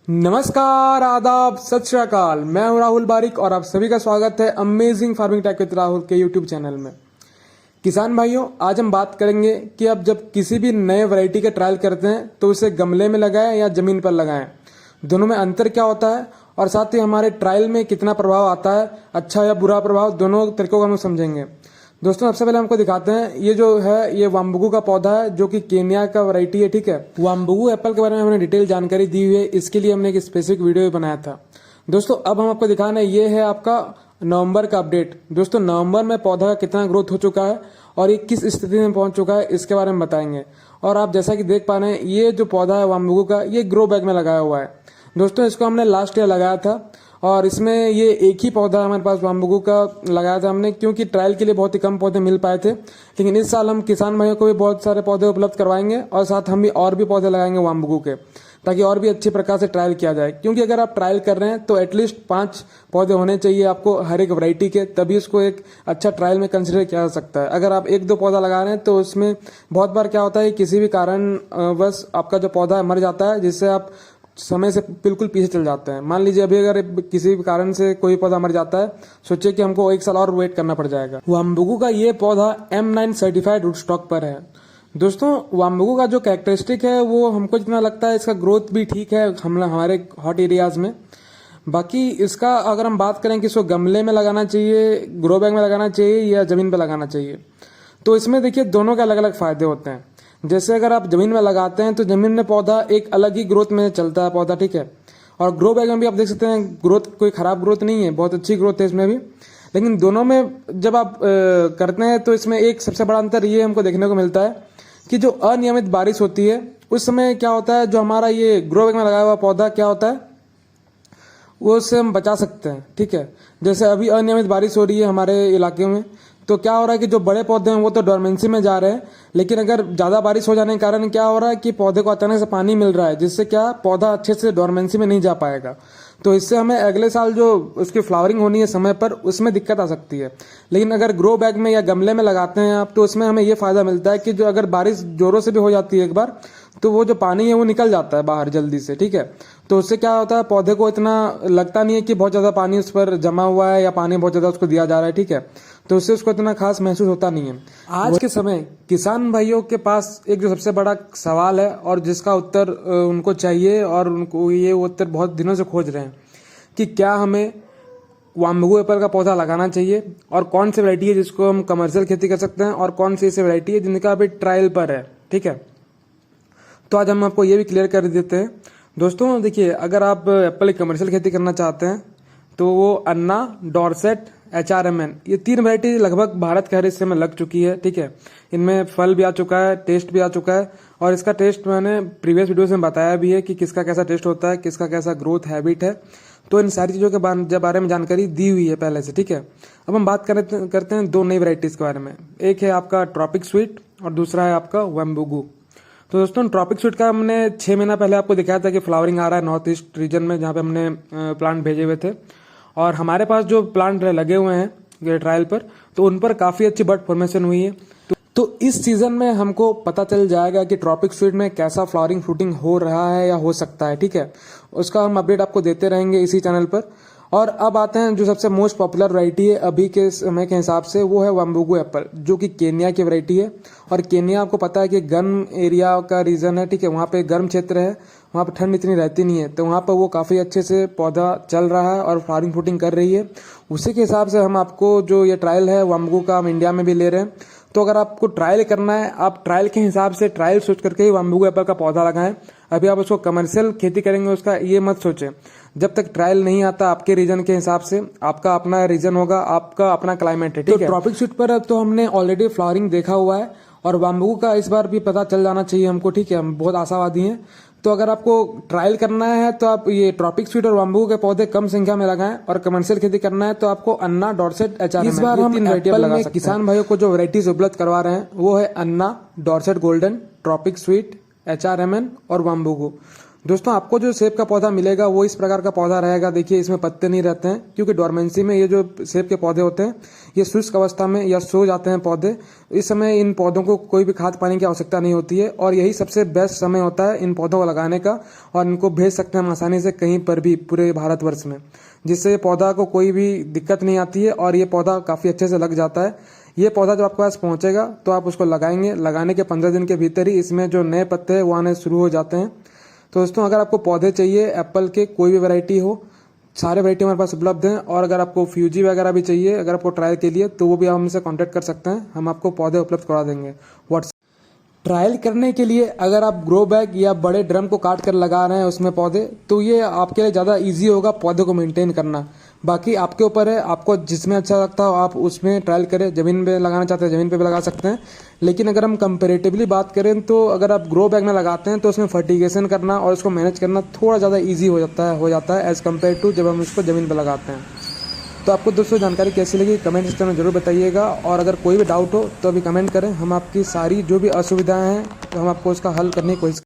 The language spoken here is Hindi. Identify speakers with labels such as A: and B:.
A: नमस्कार, आदाब, सत श्री अकाल। मैं हूं राहुल बारिक और आप सभी का स्वागत है amazing farming tech with Rahul के यूट्यूब चैनल में। किसान भाइयों, आज हम बात करेंगे कि आप जब किसी भी नए वैरायटी का ट्रायल करते हैं तो उसे गमले में लगाएं या जमीन पर लगाएं, दोनों में अंतर क्या होता है और साथ ही हमारे ट्रायल में कितना प्रभाव आता है, अच्छा या बुरा प्रभाव, दोनों तरीकों को हम समझेंगे। दोस्तों, सबसे पहले हमको दिखाते हैं, ये जो है ये वाम्बुगू का पौधा है जो कि केन्या का वैरायटी है। ठीक है, वाम्बुगू एप्पल के बारे में हमने डिटेल जानकारी दी हुई है, इसके लिए हमने एक स्पेसिफिक वीडियो बनाया था। दोस्तों, अब हम आपको दिखाना है, ये है आपका नवंबर का अपडेट। दोस्तों, नवंबर में पौधा का कितना ग्रोथ हो चुका है और ये किस स्थिति में पहुंच चुका है, इसके बारे में बताएंगे। और आप जैसा कि देख पा रहे हैं, ये जो पौधा है वाम्बुगू का, ये ग्रो बैग में लगाया हुआ है। दोस्तों, इसको हमने लास्ट ईयर लगाया था और इसमें ये एक ही पौधा हमारे पास वाम्बुगू का लगाया था हमने, क्योंकि ट्रायल के लिए बहुत ही कम पौधे मिल पाए थे। लेकिन इस साल हम किसान भाइयों को भी बहुत सारे पौधे उपलब्ध करवाएंगे और साथ हम भी और भी पौधे लगाएंगे वाम्बुगू के, ताकि और भी अच्छी प्रकार से ट्रायल किया जाए। क्योंकि अगर आप ट्रायल कर रहे हैं तो एटलीस्ट 5 पौधे होने चाहिए आपको हर एक वैरायटी के, तभी उसको एक अच्छा ट्रायल में कंसिडर किया जा सकता है। अगर आप 1-2 पौधा लगा रहे हैं तो उसमें बहुत बार क्या होता है, किसी भी कारण बस आपका जो पौधा है मर जाता है, जिससे आप समय से बिल्कुल पीछे चल जाते हैं। मान लीजिए अभी अगर किसी भी कारण से कोई पौधा मर जाता है, सोचिए कि हमको 1 साल और वेट करना पड़ जाएगा। वाम्बुगू का ये पौधा M9 सर्टिफाइड रूट स्टॉक पर है। दोस्तों, वाम्बुगू का जो कैरेक्टरिस्टिक है वो हमको जितना लगता है, इसका ग्रोथ भी ठीक है हमारे हॉट एरियाज में। बाकी इसका अगर हम बात करें कि इसको गमले में लगाना चाहिए, ग्रो बैग में लगाना चाहिए या जमीन पर लगाना चाहिए, तो इसमें देखिए दोनों के अलग अलग फायदे होते हैं। जैसे अगर आप जमीन में लगाते हैं तो जमीन में पौधा एक अलग ही ग्रोथ में चलता है पौधा, ठीक है। और ग्रो बैग में भी आप देख सकते हैं ग्रोथ कोई खराब ग्रोथ नहीं है, बहुत अच्छी ग्रोथ है इसमें भी। लेकिन दोनों में जब आप करते हैं तो इसमें एक सबसे बड़ा अंतर ये हमको देखने को मिलता है कि जो अनियमित बारिश होती है उस समय क्या होता है, जो हमारा ये ग्रो बैग में लगाया हुआ पौधा क्या होता है, वो उससे हम बचा सकते हैं। ठीक है, जैसे अभी अनियमित बारिश हो रही है हमारे इलाके में, तो क्या हो रहा है कि जो बड़े पौधे हैं वो तो डोरमेंसी में जा रहे हैं, लेकिन अगर ज्यादा बारिश हो जाने के कारण क्या हो रहा है कि पौधे को अचानक से पानी मिल रहा है, जिससे क्या पौधा अच्छे से डोरमेंसी में नहीं जा पाएगा। तो इससे हमें अगले साल जो उसकी फ्लावरिंग होनी है समय पर, उसमें दिक्कत आ सकती है। लेकिन अगर ग्रो बैग में या गमले में लगाते हैं आप, तो उसमें हमें ये फायदा मिलता है कि जो अगर बारिश जोरों से भी हो जाती है एक बार, तो वो जो पानी है वो निकल जाता है बाहर जल्दी से। ठीक है, तो उससे क्या होता है, पौधे को इतना लगता नहीं है कि बहुत ज्यादा पानी उस पर जमा हुआ है या पानी बहुत ज्यादा उसको दिया जा रहा है। ठीक है, तो उससे उसको इतना खास महसूस होता नहीं है। आज के समय किसान भाइयों के पास एक जो सबसे बड़ा सवाल है और जिसका उत्तर उनको चाहिए और उनको ये उत्तर बहुत दिनों से खोज रहे हैं कि क्या हमें वाम्बुगू एप्पल का पौधा लगाना चाहिए और कौन सी वैरायटी है जिसको हम कमर्शियल खेती कर सकते हैं और कौन सी ऐसी वैरायटी है जिनका अभी ट्रायल पर है। ठीक है, तो आज हम आपको ये भी क्लियर कर देते हैं। दोस्तों देखिए, अगर आप एप्पल की कमर्शियल खेती करना चाहते हैं तो वो अन्ना, डॉर्सेट, HRMN, ये 3 वैरायटी लगभग भारत के हर हिस्से में लग चुकी है। ठीक है, इनमें फल भी आ चुका है, टेस्ट भी आ चुका है और इसका टेस्ट मैंने प्रीवियस वीडियोस में बताया भी है कि किसका कैसा टेस्ट होता है, किसका कैसा ग्रोथ हैबिट है। तो इन सारी चीज़ों के बारे में जानकारी दी हुई है पहले से। ठीक है, अब हम बात करते हैं 2 नई वैरायटीज़ के बारे में। एक है आपका ट्रॉपिक स्वीट और दूसरा है आपका वाम्बुगू। तो दोस्तों, ट्रॉपिक स्वीट का हमने 6 महीना पहले आपको दिखाया था कि फ्लावरिंग आ रहा है नॉर्थ ईस्ट रीजन में, जहाँ पे हमने प्लांट भेजे हुए थे। और हमारे पास जो प्लांट लगे हुए हैं ट्रायल पर, तो उन पर काफ़ी अच्छी बड फॉर्मेशन हुई है। तो इस सीजन में हमको पता चल जाएगा कि ट्रॉपिक स्वीट में कैसा फ्लावरिंग फ्रूटिंग हो रहा है या हो सकता है। ठीक है, उसका हम अपडेट आपको देते रहेंगे इसी चैनल पर। और अब आते हैं जो सबसे मोस्ट पॉपुलर वैरायटी है अभी के समय के हिसाब से, वो है वाम्बुगू एप्पल, जो कि केन्या की वैरायटी है। और केन्या आपको पता है कि गर्म एरिया का रीजन है। ठीक है, वहाँ पे गर्म क्षेत्र है, वहाँ पे ठंड इतनी रहती नहीं है, तो वहाँ पर वो काफ़ी अच्छे से पौधा चल रहा है और फ्लावरिंग फ्रूटिंग कर रही है। उसी के हिसाब से हम आपको जो ये ट्रायल है वाम्बुगू का, हम इंडिया में भी ले रहे हैं। तो अगर आपको ट्रायल करना है, आप ट्रायल के हिसाब से ट्रायल सोच करके ही वाम्बुगू एप्पल का पौधा लगाएं। अभी आप उसको कमर्शियल खेती करेंगे उसका, ये मत सोचें। जब तक ट्रायल नहीं आता आपके रीजन के हिसाब से, आपका अपना रीजन होगा, आपका अपना क्लाइमेट है। ठीक है, ट्रॉपिक स्वीट पर अब तो हमने ऑलरेडी फ्लावरिंग देखा हुआ है और वाम्बुगू का इस बार भी पता चल जाना चाहिए हमको। ठीक है, हम बहुत आशावादी हैं। तो अगर आपको ट्रायल करना है तो आप ये ट्रॉपिक स्वीट और वाम्बुगू के पौधे कम संख्या में लगाएं, और कमर्शियल खेती करना है तो आपको अन्ना, डॉर्सेट, HRMN, इस बार हम एप्पल में किसान भाइयों को जो वैरायटीज उपलब्ध करवा रहे हैं वो है Anna, Dorsett Golden, Tropic Sweet, HRMN और वाम्बुगू। दोस्तों आपको जो सेब का पौधा मिलेगा वो इस प्रकार का पौधा रहेगा। देखिए इसमें पत्ते नहीं रहते हैं, क्योंकि डोरमेंसी में ये जो सेब के पौधे होते हैं ये शुष्क अवस्था में या सो जाते हैं पौधे। इस समय इन पौधों को कोई भी खाद पानी की आवश्यकता नहीं होती है और यही सबसे बेस्ट समय होता है इन पौधों को लगाने का। और इनको भेज सकते हैं हम आसानी से कहीं पर भी पूरे भारतवर्ष में, जिससे पौधा को कोई भी दिक्कत नहीं आती है और ये पौधा काफ़ी अच्छे से लग जाता है। ये पौधा जब आपके पास पहुंचेगा तो आप उसको लगाएंगे। लगाने के 15 दिन के भीतर ही इसमें जो नए पत्ते हैं वो आने शुरू हो जाते हैं। तो दोस्तों अगर आपको पौधे चाहिए एप्पल के, कोई भी वैरायटी हो, सारे वैरायटी हमारे पास उपलब्ध हैं। और अगर आपको फ्यूजी वगैरह भी चाहिए अगर आपको ट्रायल के लिए, तो वो भी आप हमसे कांटेक्ट कर सकते हैं, हम आपको पौधे उपलब्ध करा देंगे। व्हाट्सएप ट्रायल करने के लिए अगर आप ग्रो बैग या बड़े ड्रम को काट कर लगा रहे हैं उसमें पौधे, तो ये आपके लिए ज़्यादा इजी होगा पौधे को मेंटेन करना। बाकी आपके ऊपर है, आपको जिसमें अच्छा लगता हो आप उसमें ट्रायल करें। ज़मीन पे लगाना चाहते हैं ज़मीन पे भी लगा सकते हैं, लेकिन अगर हम कंपेरेटिवली बात करें तो अगर आप ग्रो बैग में लगाते हैं तो उसमें फर्टिगेशन करना और उसको मैनेज करना थोड़ा ज़्यादा ईजी हो जाता है एज़ कम्पेयर टू जब हम उसको ज़मीन पर लगाते हैं। तो आपको दोस्तों जानकारी कैसी लगी कमेंट सेक्शन में जरूर बताइएगा। और अगर कोई भी डाउट हो तो अभी कमेंट करें, हम आपकी सारी जो भी असुविधाएं हैं तो हम आपको उसका हल करने की कोशिश